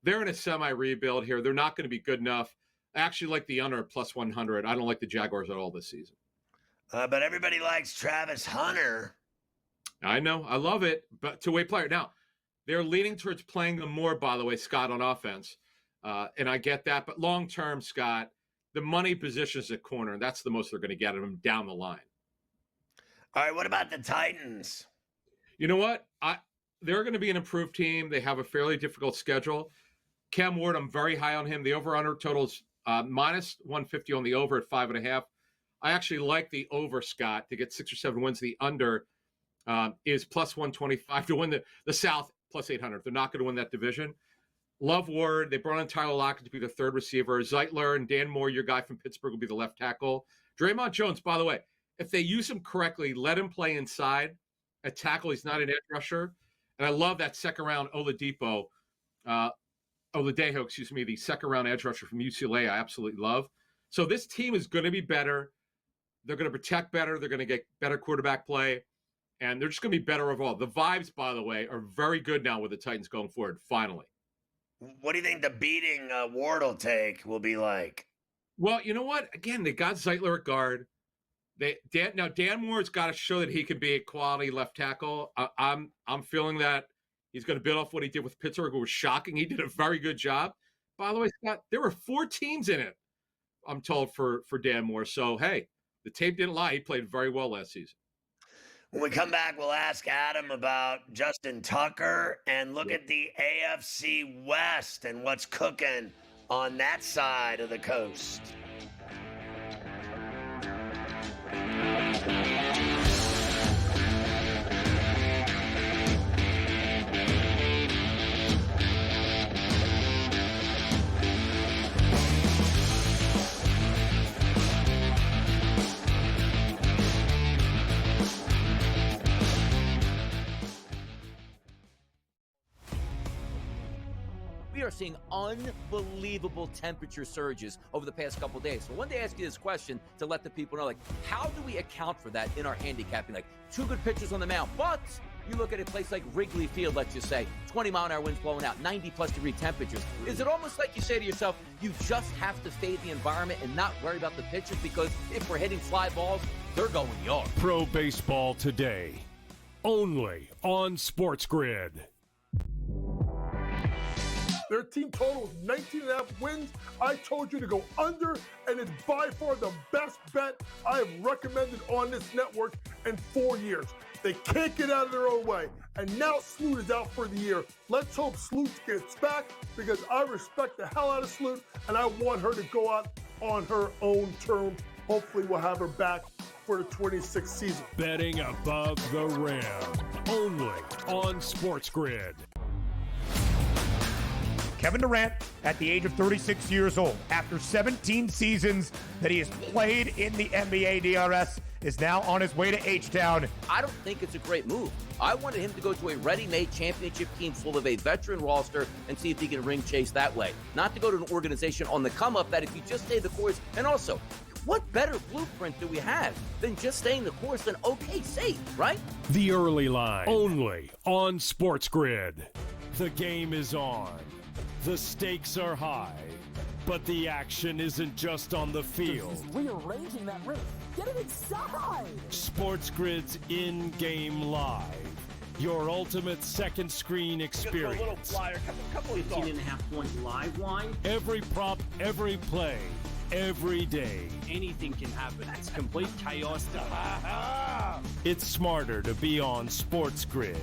They're in a semi-rebuild here. They're not going to be good enough. I actually like the under plus 100. I don't like the Jaguars at all this season. But everybody likes Travis Hunter. I know. I love it. But two-way player. Now, they're leaning towards playing them more, by the way, Scott, on offense. And I get that. But long-term, Scott, the money positions at corner. That's the most they're going to get of them down the line. All right, what about the Titans? You know what? They're going to be an improved team. They have a fairly difficult schedule. Cam Ward, I'm very high on him. The over-under total is minus 150 on the over at 5.5. I actually like the over, Scott, to get 6 or 7 wins. The under is plus 125 to win the South, plus 800. They're not going to win that division. Love Ward. They brought in Tyler Lockett to be the third receiver. Zeitler and Dan Moore, your guy from Pittsburgh, will be the left tackle. Draymond Jones, by the way, if they use him correctly, let him play inside. At tackle, he's not an edge rusher. And I love that second-round Oladejo, the second-round edge rusher from UCLA. I absolutely love. So this team is going to be better. They're going to protect better. They're going to get better quarterback play. And they're just going to be better overall. The vibes, by the way, are very good now with the Titans going forward, finally. What do you think the beating Ward will take will be like? Well, you know what? Again, they got Zeitler at guard. Dan Moore's got to show that he can be a quality left tackle. I'm feeling that he's going to build off what he did with Pittsburgh. It was shocking. He did a very good job. By the way, Scott, there were 4 teams in it, I'm told, for Dan Moore. So, hey, the tape didn't lie. He played very well last season. When we come back, we'll ask Adam about Justin Tucker and look at the AFC West and what's cooking on that side of the coast. We are seeing unbelievable temperature surges over the past couple days. So I wanted to ask you this question to let the people know, how do we account for that in our handicapping? 2 good pitchers on the mound, but You look at a place like Wrigley Field, let's just say, 20-mile-an-hour winds blowing out, 90-plus degree temperatures. Is it almost like you say to yourself, you just have to fade the environment and not worry about the pitches because if we're hitting fly balls, they're going yard? Pro Baseball Today, only on SportsGrid. Their team total is 19.5 wins. I told you to go under, and it's by far the best bet I have recommended on this network in 4 years. They can't get out of their own way. And now Sloot is out for the year. Let's hope Sloot gets back because I respect the hell out of Sloot, and I want her to go out on her own terms. Hopefully we'll have her back for the 26th season. Betting above the rim, only on SportsGrid. Kevin Durant, at the age of 36 years old, after 17 seasons that he has played in the NBA DRS, is now on his way to H-Town. I don't think it's a great move. I wanted him to go to a ready-made championship team full of a veteran roster and see if he can ring chase that way. Not to go to an organization on the come-up that if you just stay the course, and also, what better blueprint do we have than just staying the course and okay, safe, right? The early line, only on SportsGrid. The game is on. The stakes are high, but the action isn't just on the field. He's rearranging that roof. Get it inside! SportsGrid's in-game live. Your ultimate second screen experience. A little flyer, couple 18.5 point live line. Every prop, every play, every day. Anything can happen. It's complete chaos. It's smarter to be on SportsGrid.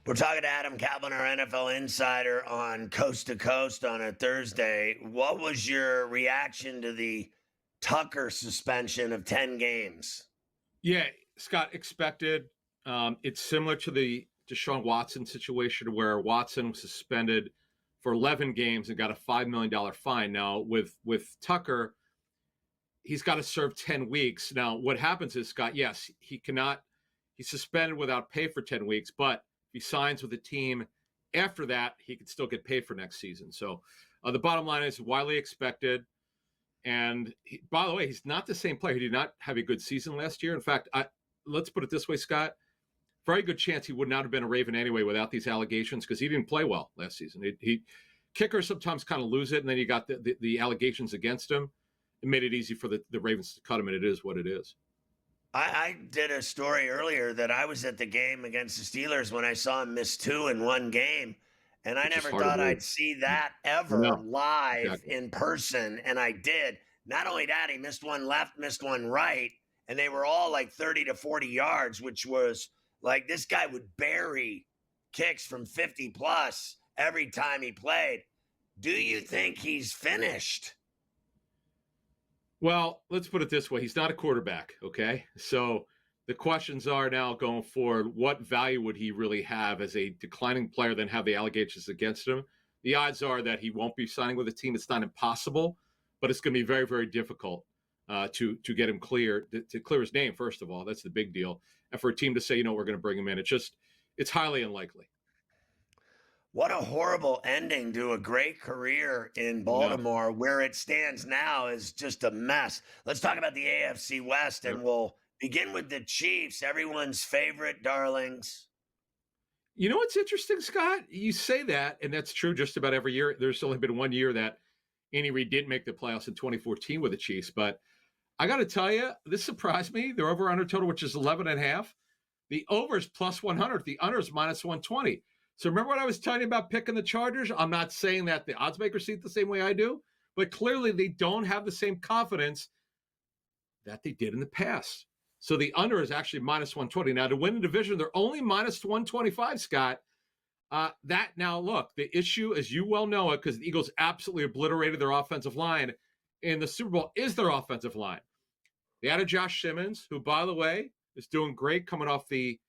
We're talking to Adam Kaplan, our NFL insider, on Coast to Coast on a Thursday. What was your reaction to the Tucker suspension of 10 games? Yeah, Scott, expected. It's similar to the Deshaun Watson situation where Watson was suspended for 11 games and got a $5 million fine. Now, with Tucker, he's got to serve 10 weeks. Now, what happens is, Scott, yes, he's suspended without pay for 10 weeks, but if he signs with a team after that, he could still get paid for next season. So the bottom line is widely expected. And by the way, he's not the same player. He did not have a good season last year. In fact, let's put it this way, Scott. Very good chance he would not have been a Raven anyway without these allegations because he didn't play well last season. Kickers sometimes kind of lose it, and then you got the allegations against him. It made it easy for the Ravens to cut him, and it is what it is. I did a story earlier that I was at the game against the Steelers when I saw him miss 2 in one game, and I never thought I'd see that ever live in person, and I did. Not only that, he missed one left, missed one right, and they were all like 30 to 40 yards, which was like this guy would bury kicks from 50 plus every time he played. Do you think he's finished? Well, let's put it this way. He's not a quarterback, okay? So the questions are now going forward, what value would he really have as a declining player than have the allegations against him? The odds are that he won't be signing with a team. It's not impossible, but it's going to be very, very difficult to get him clear, to clear his name, first of all. That's the big deal. And for a team to say, we're going to bring him in, it's highly unlikely. What a horrible ending to a great career in Baltimore. Where it stands now is just a mess. Let's talk about the AFC West, and we'll begin with the Chiefs, everyone's favorite darlings. You know what's interesting, Scott? You say that, and that's true just about every year. There's only been one year that Andy Reid didn't make the playoffs in 2014 with the Chiefs. But I got to tell you, this surprised me. They're over-under total, which is 11.5. The over is plus 100. The under is minus 120. So remember what I was telling you about picking the Chargers? I'm not saying that the odds makers see it the same way I do, but clearly they don't have the same confidence that they did in the past. So the under is actually minus 120. Now, to win the division, they're only minus 125, Scott. Now, look, the issue, as you well know it, because the Eagles absolutely obliterated their offensive line in the Super Bowl, is their offensive line. They added Josh Simmons, who, by the way, is doing great coming off the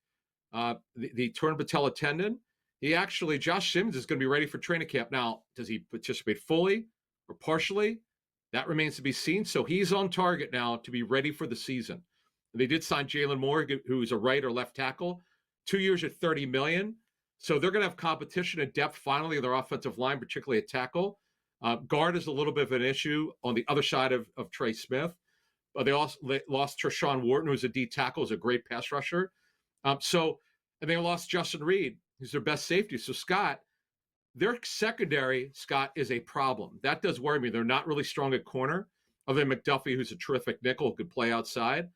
torn patella tendon. Josh Simmons is going to be ready for training camp. Now, does he participate fully or partially? That remains to be seen. So he's on target now to be ready for the season. They did sign Jalen Moore, who's a right or left tackle, 2 years at $30 million. So they're going to have competition and depth finally in their offensive line, particularly at tackle. Guard is a little bit of an issue on the other side of Trey Smith. They also lost Treshawn Wharton, who's a D tackle, who's a great pass rusher. And they lost Justin Reed, who's their best safety. So Scott, their secondary, Scott, is a problem. That does worry me. They're not really strong at corner, other than McDuffie, who's a terrific nickel, who could play outside.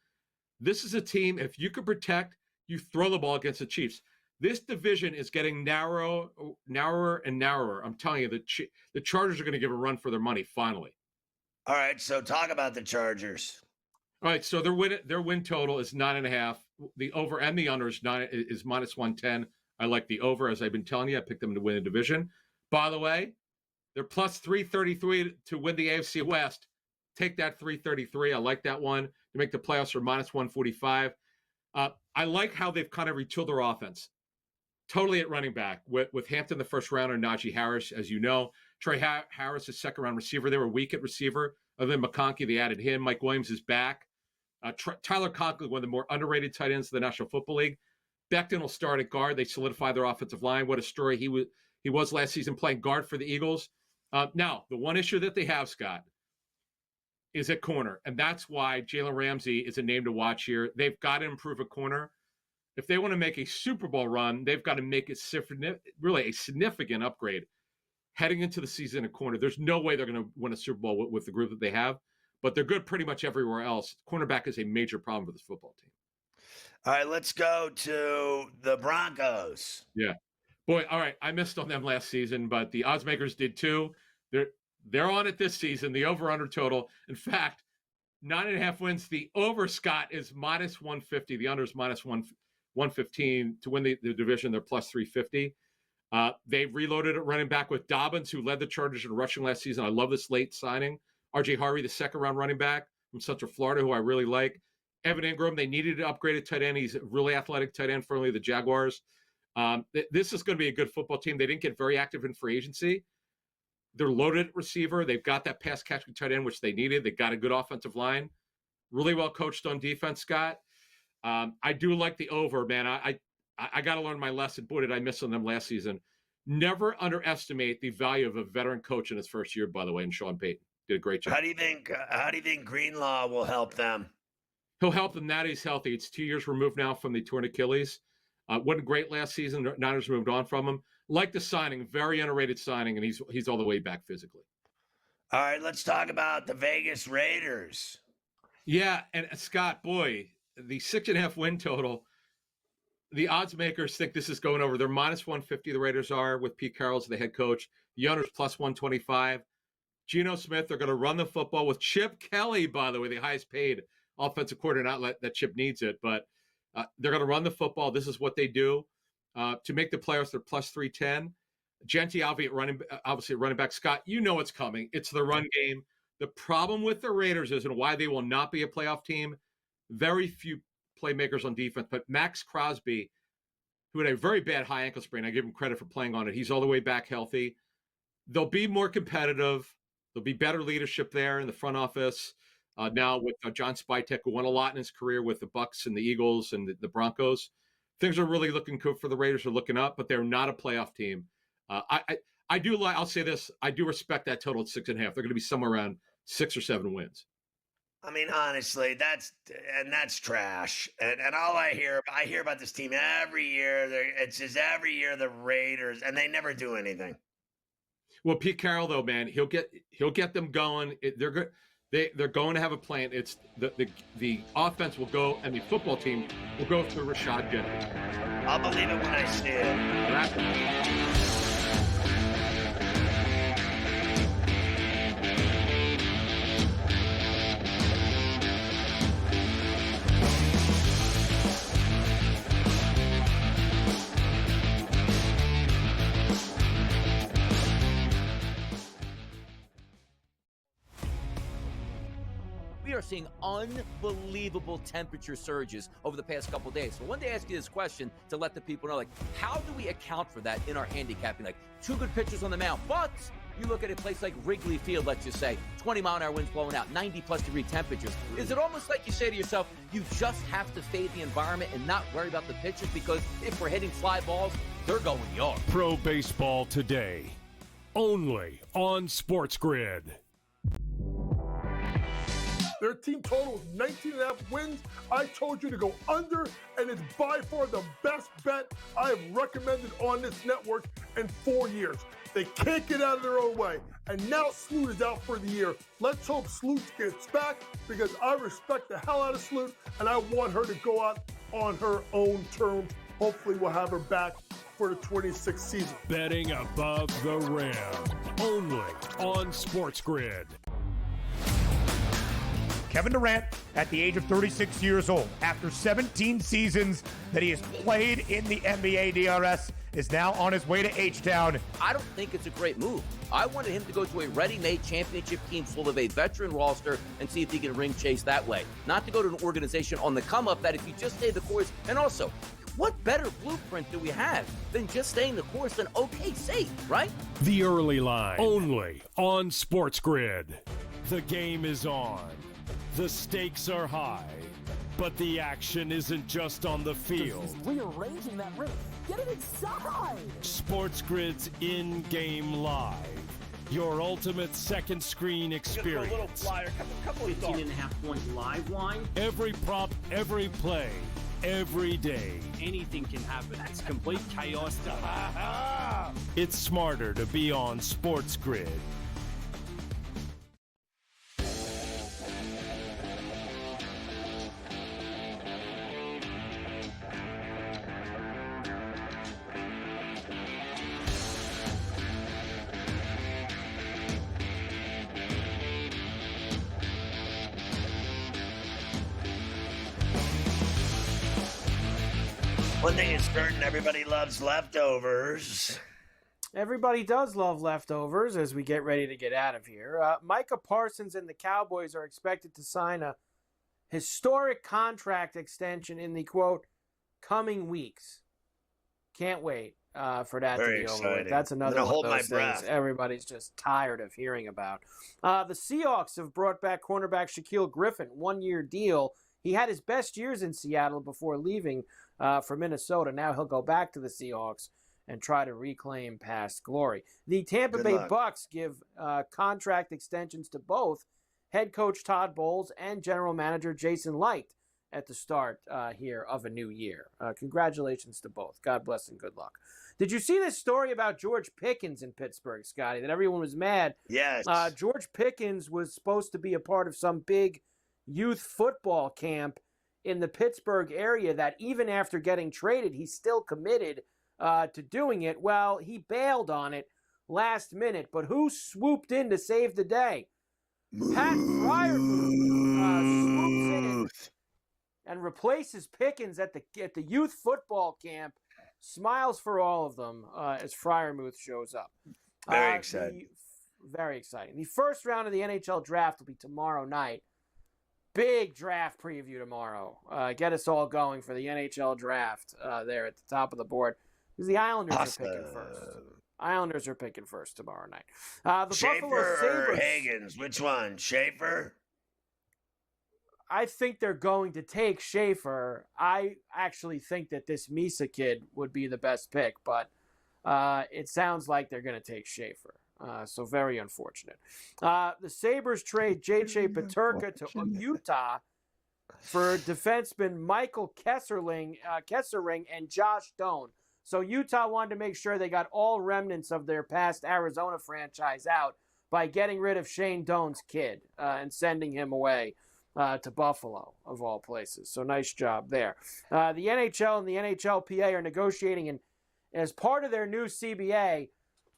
This is a team, if you could protect, you throw the ball against the Chiefs. This division is getting narrower and narrower. I'm telling you, the Chargers are going to give a run for their money finally. All right, so talk about the Chargers. All right, so their win total is 9.5. The over and the under is minus 110. I like the over, as I've been telling you. I picked them to win the division. By the way, they're plus 333 to win the AFC West. Take that 333. I like that one. To make the playoffs are minus 145. I like how they've kind of retooled their offense. Totally at running back with Hampton, the first rounder, Najee Harris, as you know. Trey Harris, a second-round receiver. They were weak at receiver. Other than McConkey, they added him. Mike Williams is back. Tyler Conklin, one of the more underrated tight ends of the National Football League. Becton will start at guard. They solidify their offensive line. What a story he was last season playing guard for the Eagles. Now, the one issue that they have, Scott, is at corner. And that's why Jalen Ramsey is a name to watch here. They've got to improve at corner. If they want to make a Super Bowl run, they've got to make it really a significant upgrade heading into the season at corner. There's no way they're going to win a Super Bowl with the group that they have, but they're good pretty much everywhere else. Cornerback is a major problem for this football team. All right, let's go to the Broncos. Yeah. Boy, all right, I missed on them last season, but the odds makers did too. They're on it this season, the over-under total. In fact, 9.5 wins. The over, Scott, is minus 150. The under is minus 115. To win the division, they're plus 350. They've reloaded at running back with Dobbins, who led the Chargers in rushing last season. I love this late signing. R.J. Harvey, the second-round running back from Central Florida, who I really like. Evan Ingram, they needed to upgrade a tight end. He's a really athletic tight end, formerly the Jaguars. This is going to be a good football team. They didn't get very active in free agency. They're loaded at receiver. They've got that pass-catching tight end, which they needed. They got a good offensive line. Really well coached on defense, Scott. I do like the over, man. I got to learn my lesson. Boy, did I miss on them last season. Never underestimate the value of a veteran coach in his first year, by the way, and Sean Payton did a great job. How do you think Greenlaw will help them? He'll help them now that he's healthy. It's 2 years removed now from the torn Achilles. Wasn't great last season. Niners moved on from him. Like the signing, very underrated signing, and he's all the way back physically. All right, let's talk about the Vegas Raiders. Yeah, and Scott, boy, the 6.5 win total, the odds makers think this is going over. They're minus 150, the Raiders are, with Pete Carroll as the head coach. The under's plus 125. Geno Smith, they're going to run the football with Chip Kelly, by the way, the highest paid offensive coordinator. Not that Chip needs it, but they're going to run the football. This is what they do. To make the playoffs, they're plus 310. Genti, obviously running back. Scott, you know what's coming. It's the run game. The problem with the Raiders is, and why they will not be a playoff team, very few playmakers on defense, but Max Crosby, who had a very bad high ankle sprain, I give him credit for playing on it. He's all the way back healthy. They'll be more competitive. There'll be better leadership there in the front office. Now with John Spytek, who won a lot in his career with the Bucs and the Eagles and the Broncos. Things are really looking good for the Raiders. Are looking up, but they're not a playoff team. I do like. I'll say this. I do respect that total at 6.5. They're going to be somewhere around 6 or 7 wins. I mean, honestly, that's trash. And all I hear about this team every year. It's just every year the Raiders, and they never do anything. Well, Pete Carroll, though, man, he'll get them going. They're good. They're going to have a plan. It's the offense will go, and the football team will go through Rashad Gentry. I'll believe it when I see it. we are seeing unbelievable temperature surges over the past couple days. So I wanted to ask you this question to let the people know, like, how do we account for that in our handicapping? Like, two good pitchers on the mound, but you look at a place like Wrigley Field, let's just say, 20-mile-an-hour winds blowing out, 90-plus degree temperatures. Is it almost like you say to yourself, you just have to fade the environment and not worry about the pitchers, because if we're hitting fly balls, they're going yard? Pro Baseball Today, only on SportsGrid. Their team total is 19.5 wins. I told you to go under, and it's by far the best bet I have recommended on this network in 4 years. They can't get out of their own way. And now Sloot is out for the year. Let's hope Sloot gets back, because I respect the hell out of Sloot, and I want her to go out on her own terms. Hopefully we'll have her back for the 26th season. Betting above the rim, only on SportsGrid. Kevin Durant, at the age of 36 years old, after 17 seasons that he has played in the NBA DRS, is now on his way to H-Town. I don't think it's a great move. I wanted him to go to a ready-made championship team full of a veteran roster and see if he can ring chase that way. Not to go to an organization on the come-up that if you just stay the course, and also, what better blueprint do we have than just staying the course than OKC, right? The early line, only on SportsGrid. The game is on. The stakes are high, but the action isn't just on the field. He's rearranging that roof. Get it inside! SportsGrid's in-game live. Your ultimate second screen experience. Just a little flyer, couple 18.5-point live line. Every prop, every play, every day. Anything can happen. It's complete chaos. It's smarter to be on SportsGrid. One thing is certain, everybody loves leftovers. Everybody does love leftovers as we get ready to get out of here. Micah Parsons and the Cowboys are expected to sign a historic contract extension in the, quote, coming weeks. Can't wait for that Very to be exciting. over with. That's another I'm one gonna of hold those my things breath. everybody's just tired of hearing about. The Seahawks have brought back cornerback Shaquille Griffin, one-year deal. He had his best years in Seattle before leaving for Minnesota. Now he'll go back to the Seahawks and try to reclaim past glory. The Tampa Good Bay luck. Bucks give contract extensions to both head coach Todd Bowles and general manager Jason Licht at the start here of a new year. Congratulations to both. God bless and good luck. Did you see this story about George Pickens in Pittsburgh, Scotty, that everyone was mad? Yes. George Pickens was supposed to be a part of some big youth football camp in the Pittsburgh area that even after getting traded, he's still committed to doing it. Well, he bailed on it last minute, but who swooped in to save the day? Pat Fryermuth swoops in and replaces Pickens at the youth football camp. Smiles for all of them as Fryermuth shows up. Very exciting. Very exciting. The first round of the NHL draft will be tomorrow night. Big draft preview tomorrow. Get us all going for the NHL draft there at the top of the board. Because the Islanders are picking first. Islanders are picking first tomorrow night. The Schaefer Buffalo Sabres. or Higgins? Which one? Schaefer? I think they're going to take Schaefer. I actually think that this Misa kid would be the best pick, but it sounds like they're going to take Schaefer. So very unfortunate. The Sabres trade J.J. Peterka to Utah for defenseman Michael Kesserling and Josh Doan. So Utah wanted to make sure they got all remnants of their past Arizona franchise out by getting rid of Shane Doan's kid and sending him away to Buffalo, of all places. So nice job there. The NHL and the NHLPA are negotiating, and as part of their new CBA,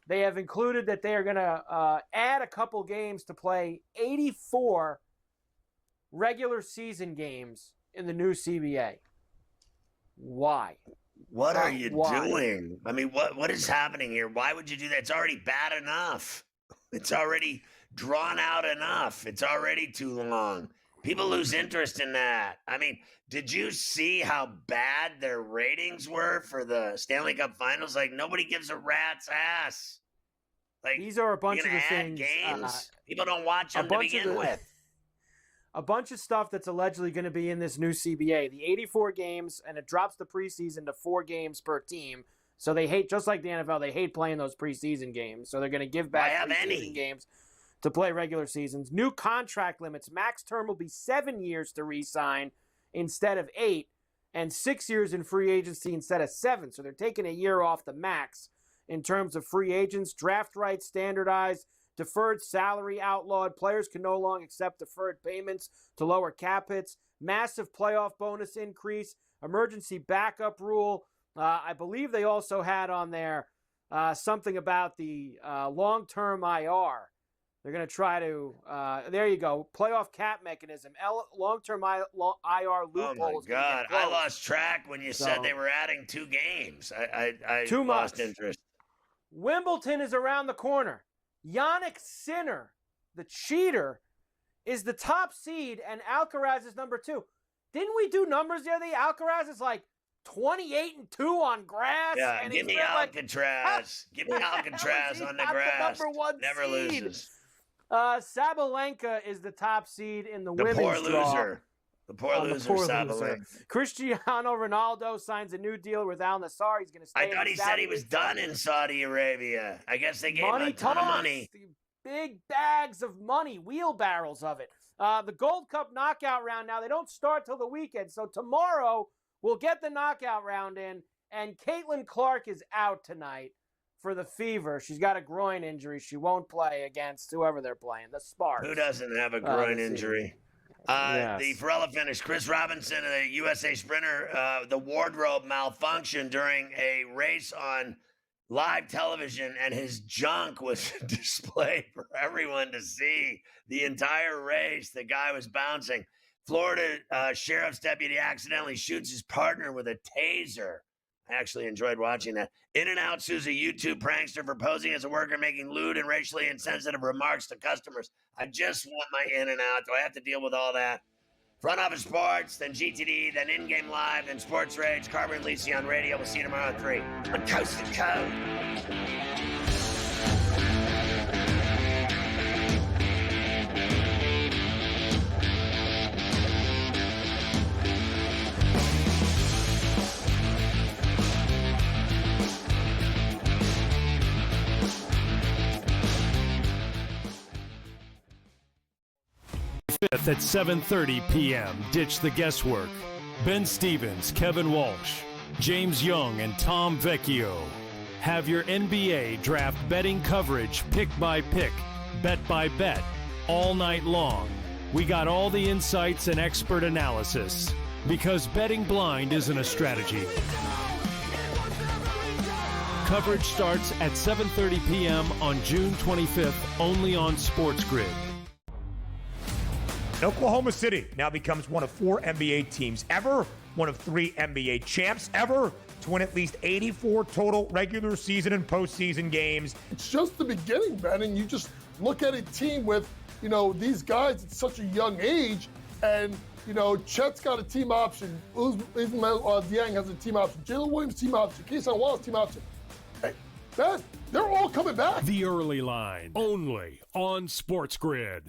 they have included that they are going to add a couple games to play 84 regular season games in the new CBA. Why? What are you doing? I mean, what is happening here? Why would you do that? It's already bad enough. It's already drawn out enough. It's already too long. People lose interest in that. I mean, did you see how bad their ratings were for the Stanley Cup Finals? Like, nobody gives a rat's ass. Like, these are a bunch of the add things. Games? People don't watch them to begin with. A bunch of stuff that's allegedly going to be in this new CBA. The 84 games, and it drops the preseason to 4 games per team. So they hate, just like the NFL, they hate playing those preseason games. So they're going to give back preseason games to play regular seasons. New contract limits. Max term will be 7 years to re-sign instead of 8, and 6 years in free agency instead of 7. So they're taking a year off the max in terms of free agents. Draft rights standardized. Deferred salary outlawed. Players can no longer accept deferred payments to lower cap hits. Massive playoff bonus increase. Emergency backup rule. I believe they also had on there something about the long-term IR. They're going to try to, there you go, playoff cap mechanism. Long-term IR loophole. Oh, my God. I lost track when you said they were adding 2 games. I too lost much. interest. Wimbledon is around the corner. Yannick Sinner, the cheater, is the top seed, and Alcaraz is number 2. Didn't we do numbers the other day? Alcaraz is like 28-2 on grass. Yeah, and give me Alcatraz. Give me Alcatraz on the grass. The number 1 Never seed. loses. Sabalenka is the top seed in the women's poor draw. loser. The poor loser, Sabalenka. Cristiano Ronaldo signs a new deal with Al Nassr. He's going to stay. I thought he said he was done in Saudi Arabia. I guess they gave him a ton of money. Big bags of money, wheelbarrows of it. The Gold Cup knockout round now, they don't start till the weekend. So tomorrow we'll get the knockout round in, and Caitlin Clark is out tonight for the Fever. She's got a groin injury. She won't play against whoever they're playing, the Sparks. Who doesn't have a groin injury? Yes. The Ferrall finish. Chris Robinson, the USA sprinter, the wardrobe malfunctioned during a race on live television, and his junk was displayed for everyone to see the entire race. The guy was bouncing. Florida sheriff's deputy accidentally shoots his partner with a taser. I actually enjoyed watching that. In-N-Out sues a YouTube prankster for posing as a worker, making lewd and racially insensitive remarks to customers. I just want my In-N-Out. Do I have to deal with all that? Front Office Sports, then GTD, then In-Game Live, then Sports Rage, Carver and Lisi on radio. We'll see you tomorrow at 3 on Coast to Coast. At 7:30 p.m. Ditch the guesswork. Ben Stevens, Kevin Walsh, James Young, and Tom Vecchio have your NBA draft betting coverage pick by pick, bet by bet, all night long. We got all the insights and expert analysis because betting blind isn't a strategy. Coverage starts at 7:30 p.m. on June 25th, only on SportsGrid. Oklahoma City now becomes one of 4 NBA teams ever, one of 3 NBA champs ever, to win at least 84 total regular season and postseason games. It's just the beginning, Ben, and you just look at a team with, these guys at such a young age, and, Chet's got a team option, Ismail Dieng has a team option, Jalen Williams team option, Keyshawn Wallace team option. Hey, they're all coming back. The Early Line, only on SportsGrid.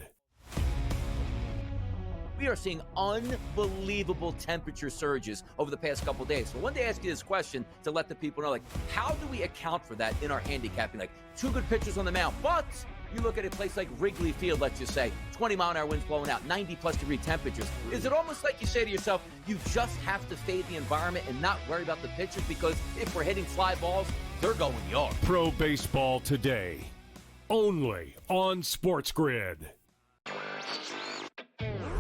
We are seeing unbelievable temperature surges over the past couple days. So I wanted to ask you this question to let the people know, how do we account for that in our handicapping? 2 good pitchers on the mound, but you look at a place like Wrigley Field, let's just say, 20-mile-an-hour winds blowing out, 90-plus degree temperatures. Is it almost like you say to yourself, you just have to fade the environment and not worry about the pitchers? Because if we're hitting fly balls, they're going yard. Pro Baseball Today, only on SportsGrid.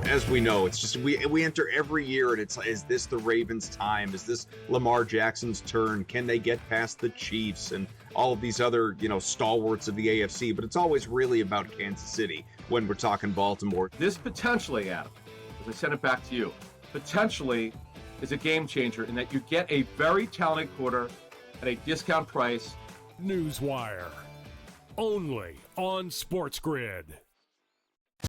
As we know, it's just we enter every year and it's, is this the Ravens' time? Is this Lamar Jackson's turn? Can they get past the Chiefs and all of these other, stalwarts of the AFC? But it's always really about Kansas City when we're talking Baltimore. This potentially, Adam, as I send it back to you, potentially is a game changer in that you get a very talented quarter at a discount price. Newswire, only on SportsGrid.